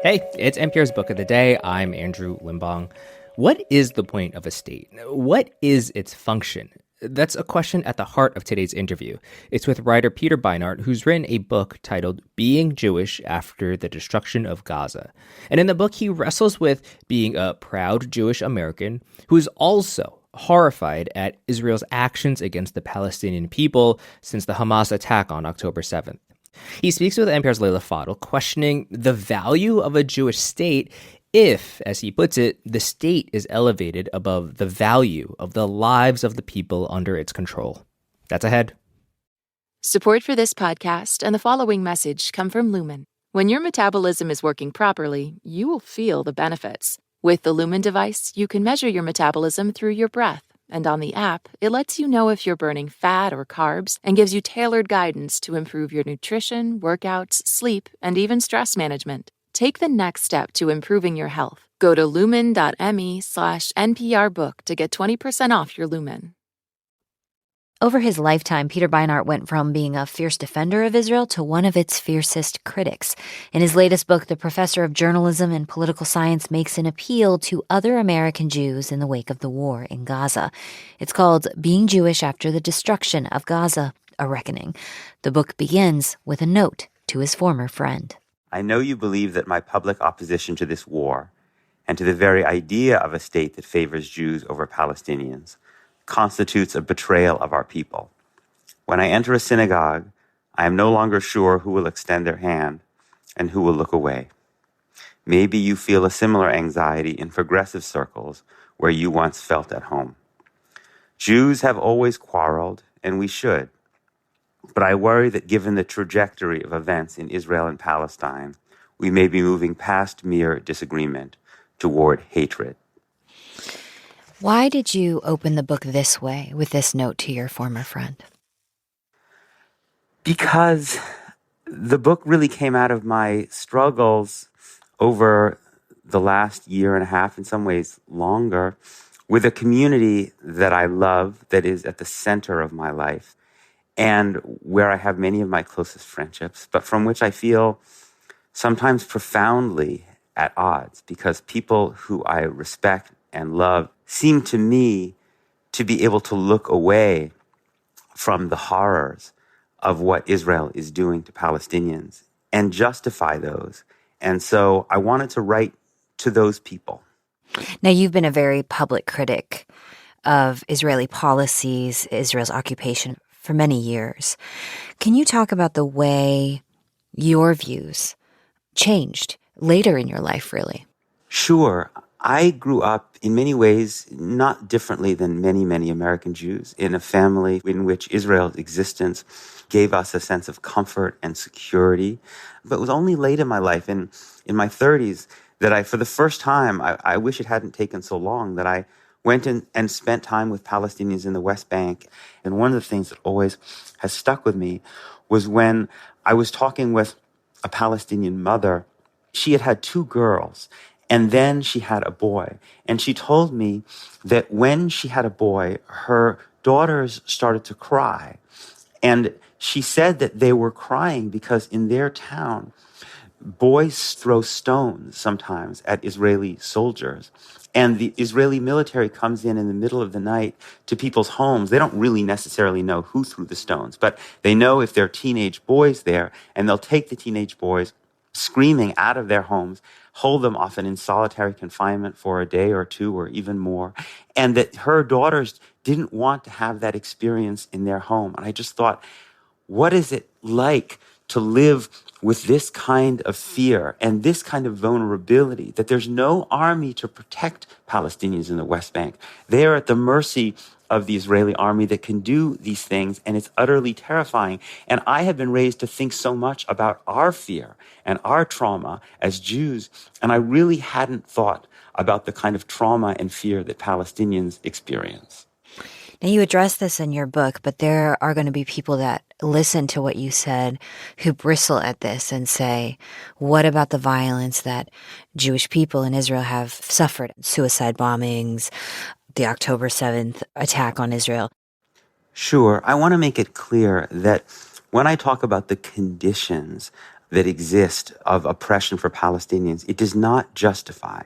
Hey, it's NPR's Book of the Day. I'm Andrew Limbong. What is the point of a state? What is its function? That's a question at the heart of today's interview. It's with writer Peter Beinart, who's written a book titled Being Jewish After the Destruction of Gaza. And in the book, he wrestles with being a proud Jewish American who's also horrified at Israel's actions against the Palestinian people since the Hamas attack on October 7th. He speaks with NPR's Leila Fadel, questioning the value of a Jewish state if, as he puts it, the state is elevated above the value of the lives of the people under its control. That's ahead. Support for this podcast and the following message come from Lumen. When your metabolism is working properly, you will feel the benefits. With the Lumen device, you can measure your metabolism through your breath. And on the app, it lets you know if you're burning fat or carbs and gives you tailored guidance to improve your nutrition, workouts, sleep, and even stress management. Take the next step to improving your health. Go to lumen.me/NPRbook to get 20% off your Lumen. Over his lifetime, Peter Beinart went from being a fierce defender of Israel to one of its fiercest critics. In his latest book, the professor of journalism and political science makes an appeal to other American Jews in the wake of the war in Gaza. It's called Being Jewish After the Destruction of Gaza, A Reckoning. The book begins with a note to his former friend. I know you believe that my public opposition to this war and to the very idea of a state that favors Jews over Palestinians constitutes a betrayal of our people. When I enter a synagogue, I am no longer sure who will extend their hand and who will look away. Maybe you feel a similar anxiety in progressive circles where you once felt at home. Jews have always quarreled, and we should. But I worry that given the trajectory of events in Israel and Palestine, we may be moving past mere disagreement toward hatred. Why did you open the book this way, with this note to your former friend? Because the book really came out of my struggles over the last year and a half, in some ways longer, with a community that I love, that is at the center of my life, and where I have many of my closest friendships, but from which I feel sometimes profoundly at odds, because people who I respect and love seem to me to be able to look away from the horrors of what Israel is doing to Palestinians and justify those. And so I wanted to write to those people. Now, you've been a very public critic of Israeli policies, Israel's occupation for many years. Can you talk about the way your views changed later in your life, really? Sure. I grew up in many ways not differently than many, many American Jews, in a family in which Israel's existence gave us a sense of comfort and security. But it was only late in my life, in my 30s, that I, for the first time, I wish it hadn't taken so long, that I went in and spent time with Palestinians in the West Bank. And one of the things that always has stuck with me was when I was talking with a Palestinian mother. She had had two girls, and then she had a boy. And she told me that when she had a boy, her daughters started to cry. And she said that they were crying because in their town, boys throw stones sometimes at Israeli soldiers. And the Israeli military comes in the middle of the night to people's homes. They don't really necessarily know who threw the stones, but they know if there are teenage boys there, and they'll take the teenage boys screaming out of their homes, hold them often in solitary confinement for a day or two or even more, and that her daughters didn't want to have that experience in their home. And I just thought, what is it like to live with this kind of fear and this kind of vulnerability, that there's no army to protect Palestinians in the West Bank? They are at the mercy of the Israeli army that can do these things, and it's utterly terrifying. And I have been raised to think so much about our fear and our trauma as Jews, and I really hadn't thought about the kind of trauma and fear that Palestinians experience. Now, you address this in your book, but there are going to be people that listen to what you said who bristle at this and say, what about the violence that Jewish people in Israel have suffered? Suicide bombings, the October 7th attack on Israel. Sure. I want to make it clear that when I talk about the conditions that exist of oppression for Palestinians, it does not justify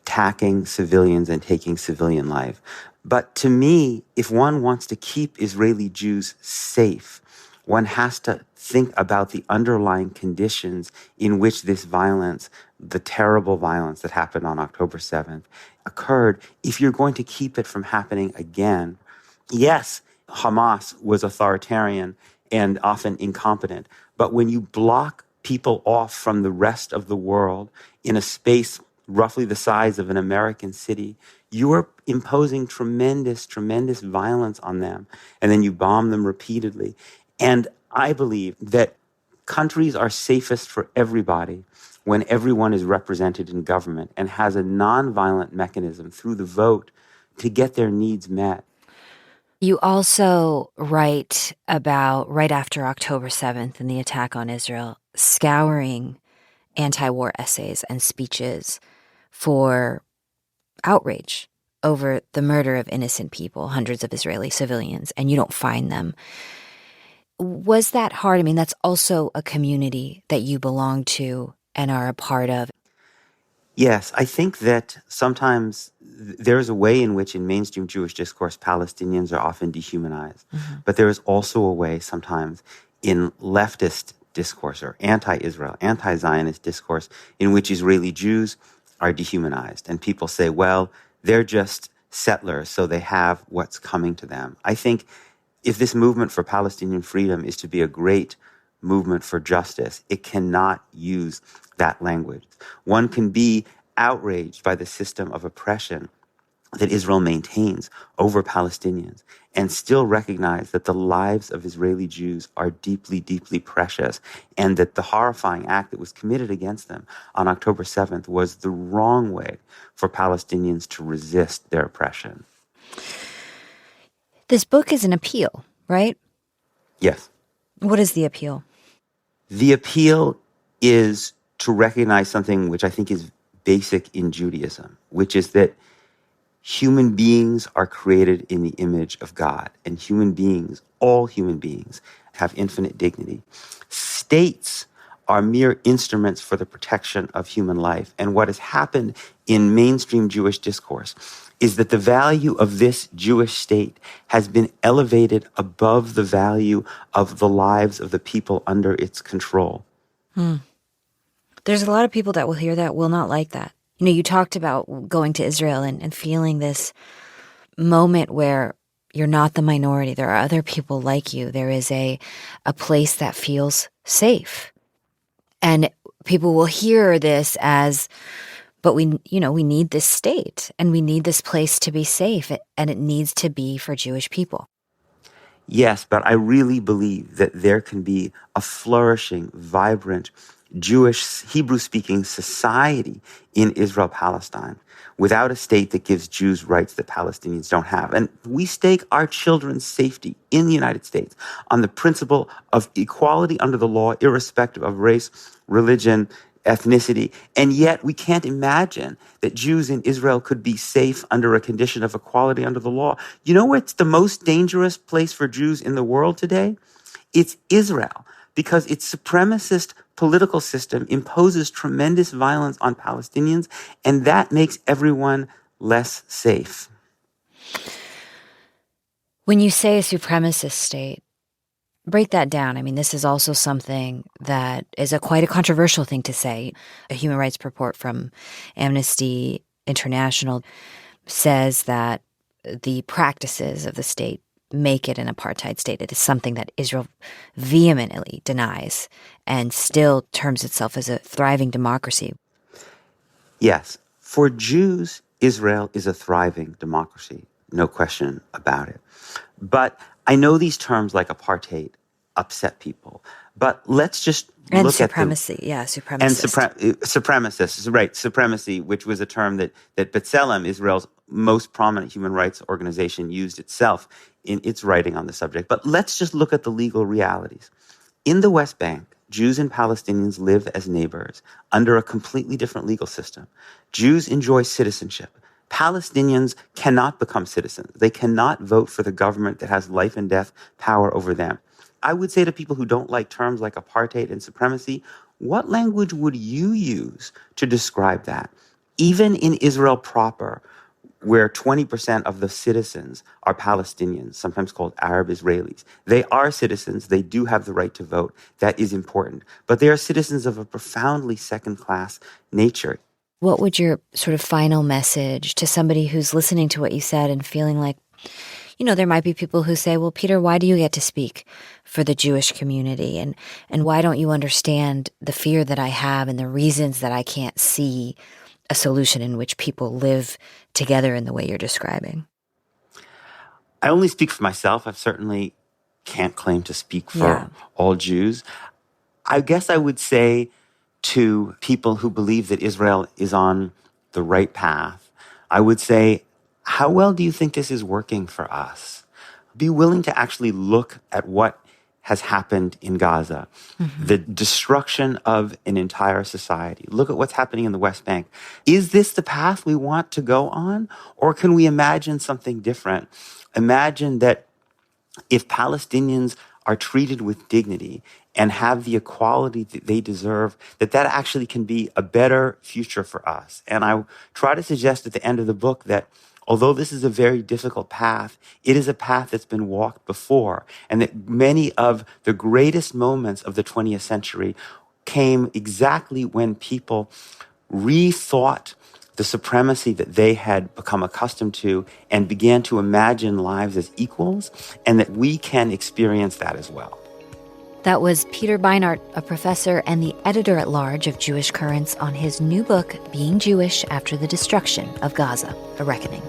attacking civilians and taking civilian life. But to me, if one wants to keep Israeli Jews safe, one has to think about the underlying conditions in which this violence, the terrible violence that happened on October 7th, occurred. If you're going to keep it from happening again, yes, Hamas was authoritarian and often incompetent, but when you block people off from the rest of the world in a space roughly the size of an American city, you are imposing tremendous, tremendous violence on them, and then you bomb them repeatedly. And I believe that countries are safest for everybody when everyone is represented in government and has a nonviolent mechanism through the vote to get their needs met. You also write about, right after October 7th and the attack on Israel, scouring anti-war essays and speeches for outrage over the murder of innocent people, hundreds of Israeli civilians, and you don't find them. Was that hard? I mean, that's also a community that you belong to and are a part of. Yes, I think that sometimes there's a way in which in mainstream Jewish discourse, Palestinians are often dehumanized. Mm-hmm. But there is also a way sometimes in leftist discourse or anti-Israel, anti-Zionist discourse in which Israeli Jews are dehumanized. And people say, well, they're just settlers, so they have what's coming to them. I think if this movement for Palestinian freedom is to be a great movement for justice, it cannot use that language. One can be outraged by the system of oppression that Israel maintains over Palestinians and still recognize that the lives of Israeli Jews are deeply, deeply precious, and that the horrifying act that was committed against them on October 7th was the wrong way for Palestinians to resist their oppression. This book is an appeal, right? Yes. What is the appeal? The appeal is to recognize something which I think is basic in Judaism, which is that human beings are created in the image of God, and human beings, all human beings, have infinite dignity. States are mere instruments for the protection of human life. And what has happened in mainstream Jewish discourse is that the value of this Jewish state has been elevated above the value of the lives of the people under its control. There's a lot of people that will hear that will not like that. You know, you talked about going to Israel and feeling this moment where you're not the minority. There are other people like you. There is a place that feels safe. And people will hear this as, but we need this state and we need this place to be safe, and it needs to be for Jewish people. Yes, but I really believe that there can be a flourishing, vibrant, Jewish, Hebrew-speaking society in Israel-Palestine without a state that gives Jews rights that Palestinians don't have. And we stake our children's safety in the United States on the principle of equality under the law, irrespective of race, religion, ethnicity. And yet we can't imagine that Jews in Israel could be safe under a condition of equality under the law. You know what's the most dangerous place for Jews in the world today? It's Israel, because its supremacist political system imposes tremendous violence on Palestinians, and that makes everyone less safe. When you say a supremacist state, break that down. I mean, this is also something that is quite a controversial thing to say. A human rights report from Amnesty International says that the practices of the state make it an apartheid state. It is something that Israel vehemently denies and still terms itself as a thriving democracy. Yes, for Jews, Israel is a thriving democracy, no question about it. But I know these terms like apartheid upset people, but let's just and look supremacy, supremacist. And supremacist, right, supremacy, which was a term that B'Tselem, Israel's most prominent human rights organization, used itself in its writing on the subject. But let's just look at the legal realities. In the West Bank, Jews and Palestinians live as neighbors under a completely different legal system. Jews enjoy citizenship. Palestinians cannot become citizens. They cannot vote for the government that has life and death power over them. I would say to people who don't like terms like apartheid and supremacy, What language would you use to describe that? Even in Israel proper, where 20% of the citizens are Palestinians, sometimes called Arab Israelis. They are citizens. They do have the right to vote. That is important. But they are citizens of a profoundly second-class nature. What would your sort of final message to somebody who's listening to what you said and feeling like, there might be people who say, well, Peter, why do you get to speak for the Jewish community? And why don't you understand the fear that I have and the reasons that I can't see a solution in which people live together in the way you're describing? I only speak for myself. I certainly can't claim to speak for all Jews. I guess I would say to people who believe that Israel is on the right path, I would say, how well do you think this is working for us? Be willing to actually look at what has happened in Gaza, the destruction of an entire society. Look at what's happening in the West Bank. Is this the path we want to go on? Or can we imagine something different? Imagine that if Palestinians are treated with dignity and have the equality that they deserve, that actually can be a better future for us. And I try to suggest at the end of the book that although this is a very difficult path, it is a path that's been walked before, and that many of the greatest moments of the 20th century came exactly when people rethought the supremacy that they had become accustomed to and began to imagine lives as equals, and that we can experience that as well. That was Peter Beinart, a professor and the editor-at-large of Jewish Currents, on his new book, Being Jewish After the Destruction of Gaza, A Reckoning.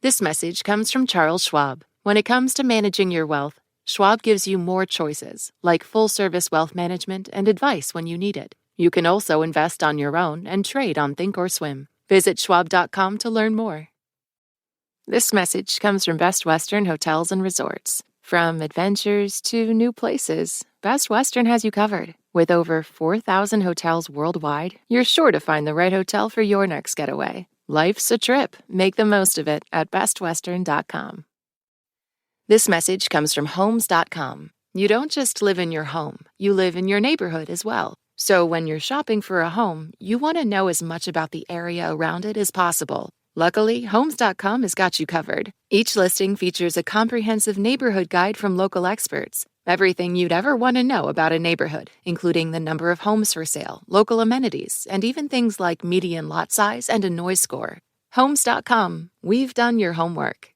This message comes from Charles Schwab. When it comes to managing your wealth, Schwab gives you more choices, like full-service wealth management and advice when you need it. You can also invest on your own and trade on Thinkorswim. Visit schwab.com to learn more. This message comes from Best Western Hotels and Resorts. From adventures to new places, Best Western has you covered. With over 4,000 hotels worldwide, you're sure to find the right hotel for your next getaway. Life's a trip. Make the most of it at bestwestern.com. This message comes from Homes.com. You don't just live in your home, you live in your neighborhood as well. So when you're shopping for a home, you want to know as much about the area around it as possible. Luckily, Homes.com has got you covered. Each listing features a comprehensive neighborhood guide from local experts. Everything you'd ever want to know about a neighborhood, including the number of homes for sale, local amenities, and even things like median lot size and a noise score. Homes.com. We've done your homework.